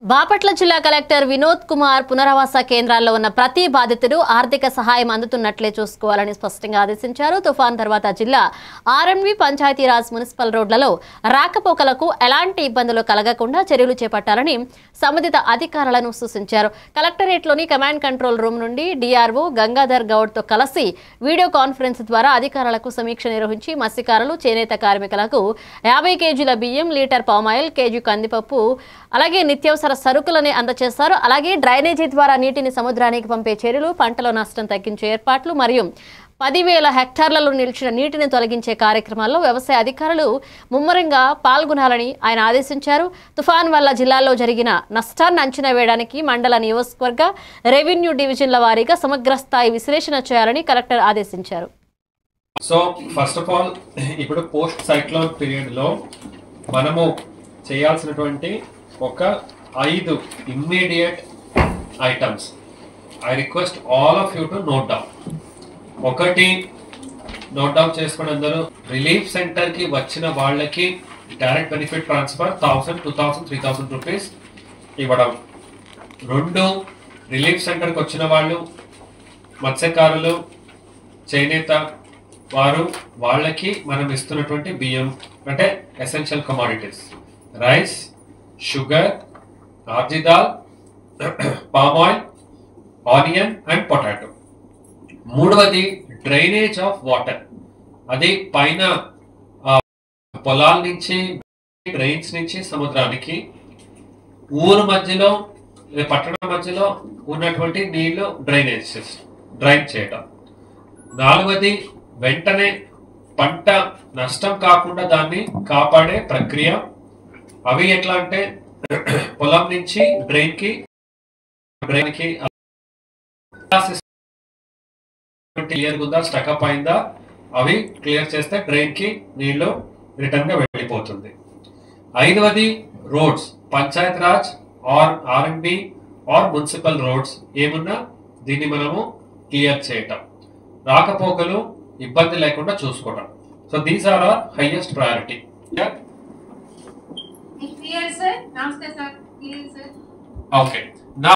బాపట్ల జిల్లా కలెక్టర్ వినోద్ కుమార్ పునరావాస కేంద్రాల్లో ఉన్న ప్రతి బాధితుడు ఆర్థిక సహాయం అందుతున్నట్లే చూసుకోవాలని స్పష్టంగా ఆదేశించారు. తుఫాన్ తర్వాత జిల్లా ఆర్ఎండ్బి పంచాయతీరాజ్ మున్సిపల్ రోడ్లలో రాకపోకలకు ఎలాంటి ఇబ్బందులు కలగకుండా చర్యలు చేపట్టాలని సంబంధిత అధికారులను సూచించారు. కలెక్టరేట్లోని కమాండ్ కంట్రోల్ రూమ్ నుండి డిఆర్ఓ గంగాధర్ గౌడ్తో కలిసి వీడియో కాన్ఫరెన్స్ ద్వారా అధికారులకు సమీక్ష నిర్వహించి మత్స్యకారులు, చేనేత కార్మికులకు 50 కేజీల బియ్యం, లీటర్ పామాయిల్, కేజీ కందిపప్పు, అలాగే నిత్యావసర సరుకులని అందజేస్తారు. అలాగే డ్రైనేజీ ద్వారా నీటిని సముద్రానికి పంపే చర్యలు, పంటల నష్టం తగ్గించే ఏర్పాట్లు మరియు 10,000 హెక్టార్లలో నిలిచిన నీటిని తొలగించే కార్యక్రమాల్లో వ్యవసాయ అధికారులు ముమ్మరంగా పాల్గొనాలని ఆయన ఆదేశించారు. తుఫాన్ వల్ల జిల్లాలో జరిగిన నష్టాన్ని అంచనా వేయడానికి మండల, నియోజకవర్గ, రెవెన్యూ డివిజన్ల వారీగా సమగ్ర స్థాయి విశ్లేషణ చేయాలని కలెక్టర్ ఆదేశించారు. సో ఫస్ట్ ఆఫ్ ఆల్ ఇప్పుడు పోస్ట్ సైక్లోన్ పీరియడ్ లో మనము చేయాల్సినటువంటి ఒక 5 immediate items I request all of you to note down. ఒకటి నోట్ డౌన్ చేసుకుని అందరూ రిలీఫ్ సెంటర్ కి వచ్చిన వాళ్ళకి డైరెక్ట్ బెనిఫిట్ ట్రాన్స్ఫర్ 1000, 2000, 3000 రూపీస్ ఇవ్వడం. 2 రిలీఫ్ సెంటర్కి వచ్చిన వాళ్ళు మత్స్యకారులు, చేనేత వారు, వాళ్ళకి మనం ఇస్తున్నటువంటి బియ్యం అంటే ఎసెన్షియల్ కమోడిటీస్, రైస్, షుగర్, రాజ్జీ dal, palm oil, onion and potato. 3వది డ్రైనేజ్ ఆఫ్ వాటర్. అది పైన పొలాల నుంచి, డ్రైన్స్ నుంచి సముద్రానికి, ఊరు మధ్యలో, పట్టణం మధ్యలో ఉన్నటువంటి నీళ్లు డ్రైన్ చేయటం. 4వది వెంటనే పంట నష్టం కాకుండా దాన్ని కాపాడే ప్రక్రియ. అవి ఎట్లా అంటే పొలం నుంచి డ్రైన్కి క్లియర్ ఉందా, స్టకప్ అయిందా, అవి క్లియర్ చేస్తే డ్రైన్ కి నీళ్లు రిటర్న్ గా వెళ్ళిపోతుంది. 5వది roads, panchayat raj or R and B or municipal roads ఏమున్నా దీన్ని మనము క్లియర్ చేయటం, రాకపోకలు ఇబ్బంది లేకుండా చూసుకోవడం. So these are our highest priority. Okay.